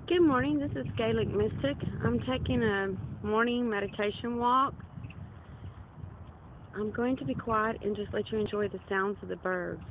Good morning, this is Gaelic Mystic. I'm taking a morning meditation walk. I'm going to be quiet and just let you enjoy the sounds of the birds.